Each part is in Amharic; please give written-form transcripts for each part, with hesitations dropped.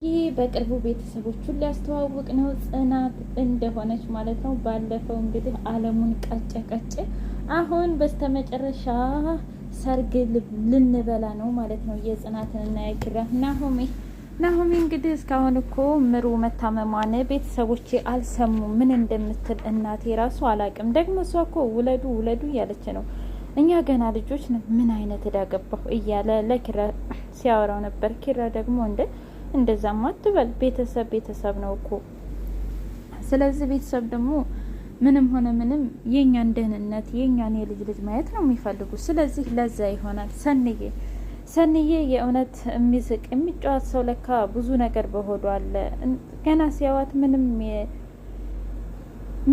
ይህ በቅርቡ ቤተሰቦቹን ሊያስተዋውቅ ነው። ጽናት እንደሆነች ማለት ነው። ባለፈው እንግዲህ አለሙን ቀጨ አሁን በስተመጨረሻ ሰርግ ልንበላ ነው ማለት ነው። የጽናትንና የኪራ ናሆሜ እንግዲህ እስካሁን እኮ ምሩ መታመሟን ቤተሰቦቼ አልሰሙም። ምን እንደምትል እናቴ ራሱ አላቅም። ደግሞ እሷ እኮ ውለዱ እያለች ነው። እኛ ገና ልጆች ነው። ምን አይነት እዳ ገባሁ እያለ ለኪራ ሲያወራው ነበር። ኪራ ደግሞ እንደዛማ አትበል፣ ቤተሰብ ነው እኮ። ስለዚህ ቤተሰብ ደግሞ ምንም ሆነ ምንም የኛን ደህንነት የኛን የልጅ ማየት ነው የሚፈልጉ። ስለዚህ ለዛ ይሆናል ሰንዬ የእውነት የሚስቅ የሚጫወት ሰው ለካ ብዙ ነገር በሆዷ አለ። ገና ሲያዋት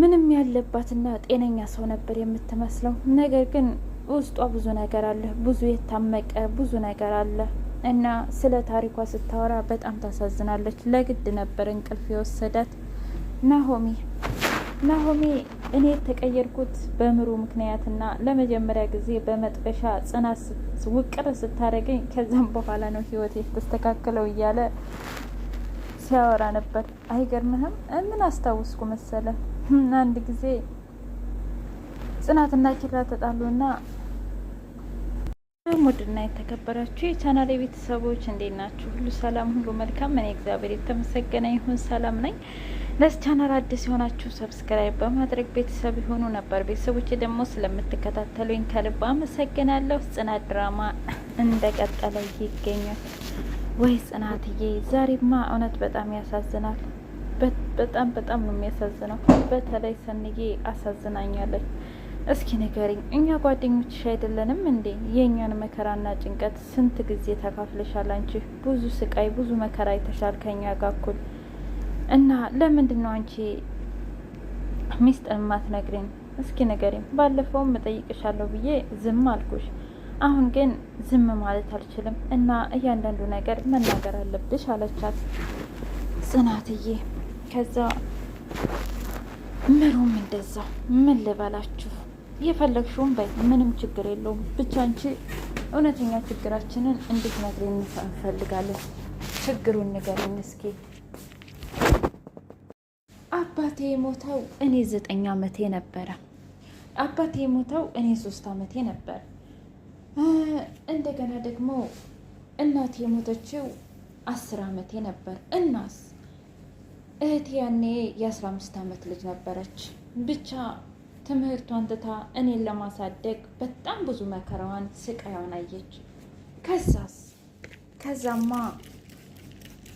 ምንም ያለባትና ጤነኛ ሰው ነበር የምትመስለው። ነገር ግን ውስጧ ብዙ ነገር አለ፣ ብዙ የታመቀ ብዙ ነገር አለ። እና ስለ ታሪኳ ስታወራ በጣም ታሳዝናለች። ለግድ ነበር እንቅልፍ የወሰዳት። ናሆሜ እኔ የተቀየርኩት በምሩ ምክንያትና ለመጀመሪያ ጊዜ በመጥበሻ ጽናት ውቅር ስታደርገኝ ከዛም በኋላ ነው ህይወት የተስተካከለው እያለ ሲያወራ ነበር። አይገርምህም? ምን አስታውስኩ መሰለ? አንድ ጊዜ ጽናትና ኪራ ተጣሉና ሙድና የተከበራችሁ የቻናሌ ቤተሰቦች እንዴት ናችሁ? ሁሉ ሰላም፣ ሁሉ መልካም። እኔ እግዚአብሔር የተመሰገነ ይሁን ሰላም ነኝ። ለዚህ ቻናል አዲስ የሆናችሁ ሰብስክራይብ በማድረግ ቤተሰብ የሆኑ ነበር ቤተሰቦች ደግሞ ስለምትከታተሉኝ ከልብ አመሰግናለሁ። ጽናት ድራማ እንደቀጠለ ይገኛል። ወይ ጽናትዬ፣ ዛሬማ እውነት በጣም ያሳዝናል። በጣም ነው የሚያሳዝነው። በተለይ ሰንዬ አሳዝናኛለች። እስኪ ንገሪኝ፣ እኛ ጓደኞችሽ አይደለንም እንዴ? የእኛን መከራና ጭንቀት ስንት ጊዜ ተካፍለሻል። አንቺ ብዙ ስቃይ ብዙ መከራ አይተሻል ከኛ ጋር እኩል እና ለምንድን ነው አንቺ ሚስጥር ማትነግሪኝ? እስኪ ንገሪኝ። ባለፈውም እጠይቅሻለሁ ብዬ ዝም አልኩሽ። አሁን ግን ዝም ማለት አልችልም እና እያንዳንዱ ነገር መናገር አለብሽ አለቻት ጽናትዬ። ከዛ ምሩም እንደዛ ምን ልበላችሁ፣ የፈለግሽውን በይ፣ ምንም ችግር የለውም። ብቻ አንቺ እውነተኛ ችግራችንን እንድትነግሪን እንፈልጋለን። ችግሩን ንገሪኝ እስኪ። አባቴ የሞተው እኔ 9 ዓመቴ ነበረ። አባቴ የሞተው እኔ 3 ዓመቴ ነበር። እንደገና ደግሞ እናቴ የሞተችው 10 ዓመቴ ነበር። እናስ እህቴ ያኔ የ15 ዓመት ልጅ ነበረች። ብቻ ትምህርቷን ትታ እኔን ለማሳደግ በጣም ብዙ መከራዋን ስቃያዋን አየች። ከዛማ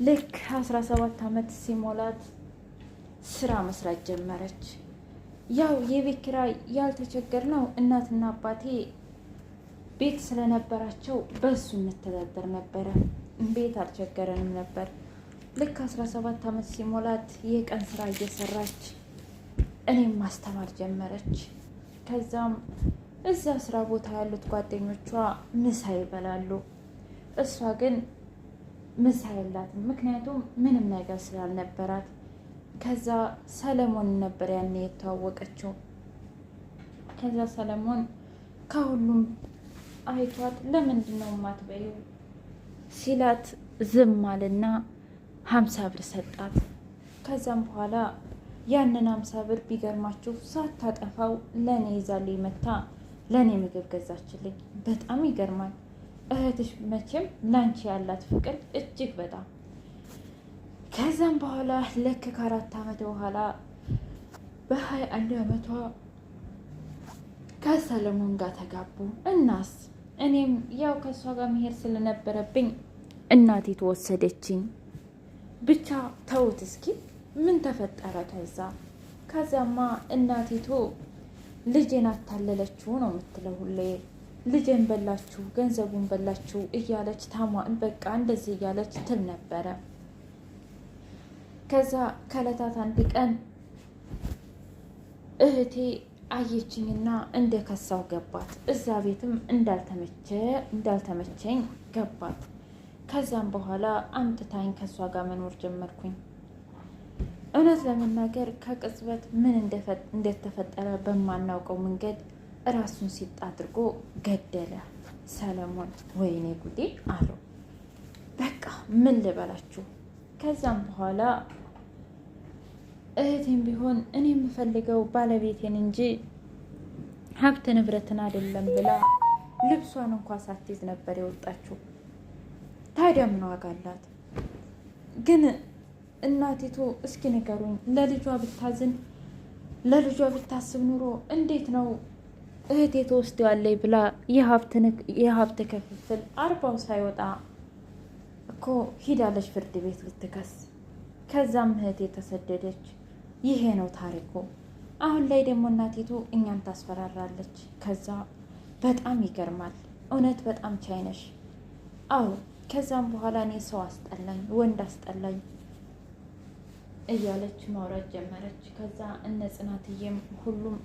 ልክ 17 ዓመት ሲሞላት ስራ መስራት ጀመረች። ያው የቤት ኪራይ ያልተቸገርነው እናትና አባቴ ቤት ስለነበራቸው በእሱ እንተዳደር ነበረ። ቤት አልቸገረንም ነበር። ልክ 17 ዓመት ሲሞላት የቀን ስራ እየሰራች እኔም ማስተማር ጀመረች። ከዛም እዛ ስራ ቦታ ያሉት ጓደኞቿ ምሳ ይበላሉ። እሷ ግን ምሳ የላትም፣ ምክንያቱም ምንም ነገር ስላልነበራት። ከዛ ሰለሞን ነበር ያኔ የተዋወቀችው። ከዛ ሰለሞን ከሁሉም አይቷት ለምንድን ነው የማትበይው ሲላት ዝም አልና 50 ብር ሰጣት። ከዛም በኋላ ያንን 50 ብር ቢገርማችሁ ሳታጠፋው ለእኔ ይዛልኝ መታ ለእኔ ምግብ ገዛችልኝ። በጣም ይገርማል። እህትሽ መቼም ላንቺ ያላት ፍቅር እጅግ በጣም። ከዛም በኋላ ልክ ከ4 ዓመት በኋላ በ21 ዓመቷ ከሰለሞን ጋር ተጋቡ። እናስ እኔም ያው ከእሷ ጋር መሄድ ስለነበረብኝ እናቴ ተወሰደችኝ። ብቻ ተውት እስኪ ምን ተፈጠረ? ከዛማ እናቲቱ ልጄን አታለለችው ነው የምትለው ሁሌ። ልጄን በላችሁ፣ ገንዘቡን በላችሁ እያለች በቃ እንደዚህ እያለች ትል ነበረ። ከዛ ከዕለታት አንድ ቀን እህቴ አየችኝና እንደ ከሳው ገባት። እዛ ቤትም እንዳልተመቸኝ ገባት። ከዛም በኋላ አምጥታኝ ከእሷ ጋር መኖር ጀመርኩኝ። እውነት ለመናገር ከቅጽበት ምን እንደተፈጠረ በማናውቀው መንገድ ራሱን ሲጥ አድርጎ ገደለ ሰለሞን። ወይኔ ጉዴ አለው። በቃ ምን ልበላችሁ፣ ከዛም በኋላ እህቴም ቢሆን እኔ የምፈልገው ባለቤቴን እንጂ ሀብት ንብረትን አይደለም ብላ ልብሷን እንኳ ሳትይዝ ነበር የወጣችው። ታዲያ ምን ዋጋ አላት? ግን እናቲቱ እስኪ ንገሩኝ፣ ለልጇ ብታዝን ለልጇ ብታስብ ኑሮ እንዴት ነው እህቴ ትወስደዋለች ብላ የሀብት ክፍፍል 40 ሳይወጣ እኮ ሂዳለች ፍርድ ቤት ልትከስ። ከዛም እህቴ ተሰደደች። ይሄ ነው ታሪኩ። አሁን ላይ ደግሞ እናቲቱ እኛን ታስፈራራለች። ከዛ በጣም ይገርማል። እውነት በጣም ቻይነሽ። አዎ ከዛም በኋላ እኔ ሰው አስጠላኝ፣ ወንድ አስጠላኝ እያለች ማውራት ጀመረች። ከዛ እነ ጽናትዬም ሁሉም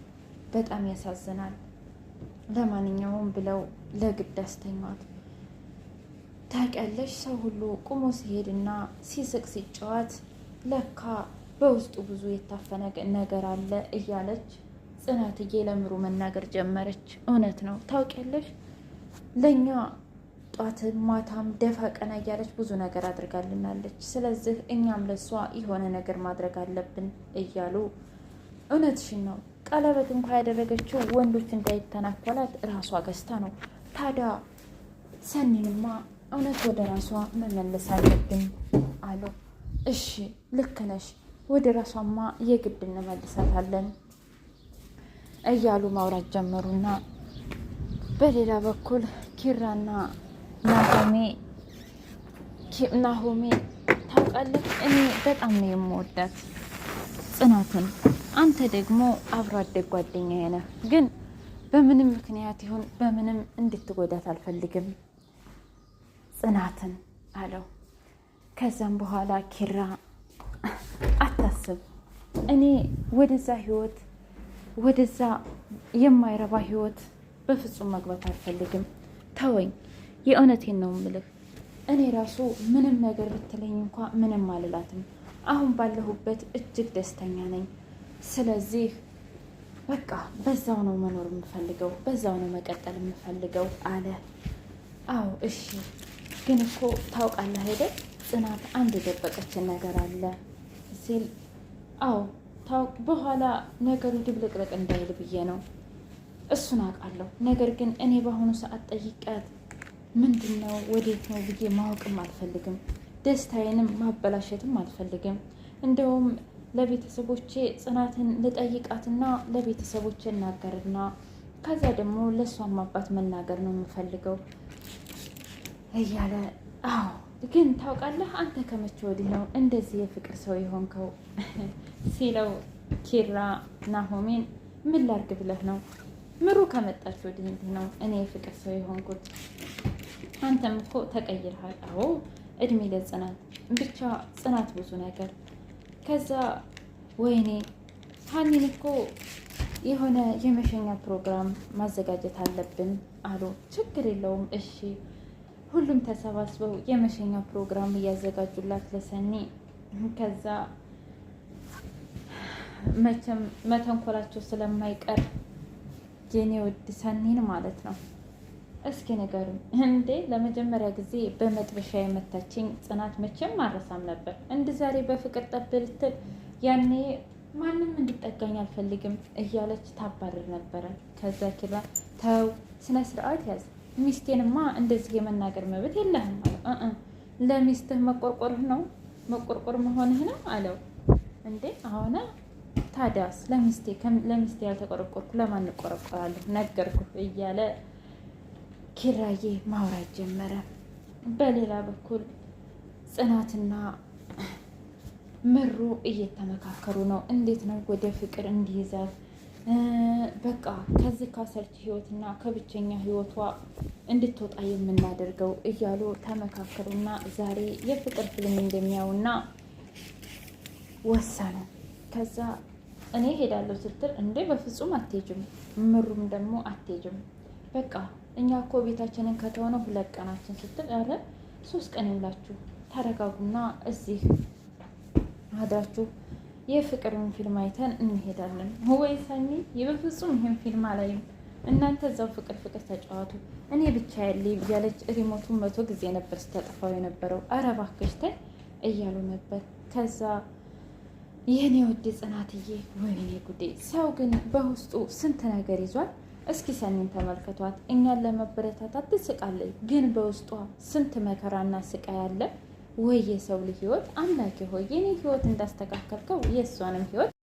በጣም ያሳዝናል። ለማንኛውም ብለው ለግድ አስተኛት። ታውቂያለሽ ሰው ሁሉ ቁሞ ሲሄድና ሲስቅ ሲጫወት ለካ በውስጡ ብዙ የታፈነ ነገር አለ እያለች ጽናትዬ ለምሩ መናገር ጀመረች። እውነት ነው ታውቂያለሽ፣ ለእኛ ጧትም ማታም ደፋ ቀና እያለች ብዙ ነገር አድርጋልናለች። ስለዚህ እኛም ለሷ የሆነ ነገር ማድረግ አለብን እያሉ እውነትሽን ነው። ቀለበት እንኳ ያደረገችው ወንዶች እንዳይተናኮላት ራሷ ገዝታ ነው። ታዲያ ሰኒንማ እውነት ወደ ራሷ መመለስ አለብን አሉ። እሺ ልክ ነሽ፣ ወደ ራሷማ የግድ እንመልሳታለን እያሉ ማውራት ጀመሩና በሌላ በኩል ኪራና ናሆሜ ታውቃለች፣ እኔ በጣም ነው የምወዳት ጽናትን። አንተ ደግሞ አብሮ አደግ ጓደኛዬ ነህ፣ ግን በምንም ምክንያት ይሁን በምንም እንድትጎዳት አልፈልግም ጽናትን አለው። ከዛም በኋላ ኪራ አታስብ፣ እኔ ወደዛ ህይወት ወደዛ የማይረባ ህይወት በፍጹም መግባት አልፈልግም። ተወኝ፣ የእውነቴን ነው ምልህ። እኔ ራሱ ምንም ነገር ብትለኝ እንኳ ምንም አልላትም። አሁን ባለሁበት እጅግ ደስተኛ ነኝ። ስለዚህ በቃ በዛው ነው መኖር የምፈልገው፣ በዛው ነው መቀጠል የምፈልገው አለ። አዎ እሺ፣ ግን እኮ ታውቃለህ አይደል ጽናት አንድ የደበቀችን ነገር አለ ሲል፣ አዎ ታውቅ፣ በኋላ ነገሩ ድብልቅልቅ እንዳይል ብዬ ነው። እሱን አውቃለሁ። ነገር ግን እኔ በአሁኑ ሰዓት ጠይቃት ምንድን ነው ወዴት ነው ብዬ ማወቅም አልፈልግም። ደስታዬንም ማበላሸትም አልፈልግም። እንደውም ለቤተሰቦቼ ጽናትን ልጠይቃትና ለቤተሰቦቼ እናገርና ከዛ ደግሞ ለእሷም አባት መናገር ነው የምፈልገው እያለ፣ አዎ ግን ታውቃለህ አንተ ከመቼ ወዲህ ነው እንደዚህ የፍቅር ሰው የሆንከው ሲለው፣ ኪራ ናሆሜን ምን ላርግ ብለህ ነው? ምሩ ከመጣች ወዲህ እንዲህ ነው እኔ የፍቅር ሰው የሆንኩት። አንተም እኮ ተቀይረሃል። አዎ እድሜ ለጽናት ብቻ ጽናት ብዙ ነገር። ከዛ ወይኔ ሀኒን እኮ የሆነ የመሸኛ ፕሮግራም ማዘጋጀት አለብን አሉ። ችግር የለውም እሺ። ሁሉም ተሰባስበው የመሸኛ ፕሮግራም እያዘጋጁላት ለሰኒ። ከዛ መቼም መተንኮላቸው ስለማይቀር የኔ ውድ ሰኒን ማለት ነው። እስኪ ንገሩኝ እንዴ ለመጀመሪያ ጊዜ በመጥበሻ የመታችኝ ጽናት መቼም አረሳም ነበር። እንደ ዛሬ በፍቅር ጠብ ልትል ያኔ ማንም እንዲጠጋኝ አልፈልግም እያለች ታባርር ነበረ። ከዛ ኪራ ተው ስነ ስርዓት ያዝ፣ ሚስቴንማ እንደዚህ የመናገር መብት የለህም አለው። ለሚስትህ መቆርቆርህ ነው መቆርቆር መሆንህ ነው አለው። እንዴ አሁን ታዲያስ ለሚስቴ ያልተቆረቆርኩ ለማን እቆረቆራለሁ? ነገርኩህ እያለ ኪራዬ ማውራት ጀመረ። በሌላ በኩል ጽናትና ምሩ እየተመካከሩ ነው። እንዴት ነው ወደ ፍቅር እንዲይዛት በቃ ከዚህ ካሰልች ህይወትና ከብቸኛ ህይወቷ እንድትወጣ የምናደርገው እያሉ ተመካከሩና ዛሬ የፍቅር ፊልም እንደሚያዩና ወሰኑ። ከዛ እኔ ሄዳለሁ ስትል እንዴ በፍጹም አትሄጅም፣ ምሩም ደግሞ አትሄጅም፣ በቃ እኛ እኮ ቤታችንን ከተሆነ 2 ቀናችን ስትል፣ አረ 3 ቀን ይውላችሁ ተረጋጉና እዚህ አዳችሁ የፍቅርን ፊልም አይተን እንሄዳለን። ወይ ሰኒ በፍጹም ይሄን ፊልም አላይም፣ እናንተ እዛው ፍቅር ተጫዋቱ፣ እኔ ብቻ ያለ እያለች ሪሞቱን 100 ጊዜ ነበር ስተጠፋው የነበረው። አረ እባክሽ ተይ እያሉ ነበር። ከዛ የኔ ውድ ጽናትዬ ወይኔ ጉዴ! ሰው ግን በውስጡ ስንት ነገር ይዟል። እስኪ ሰኒን ተመልከቷት። እኛን ለመበረታታት ትስቃለች፣ ግን በውስጧ ስንት መከራና ስቃይ አለ። ወይ የሰው ልጅ ህይወት! አምላኬ ሆይ የኔ ህይወት እንዳስተካከልከው የእሷንም ህይወት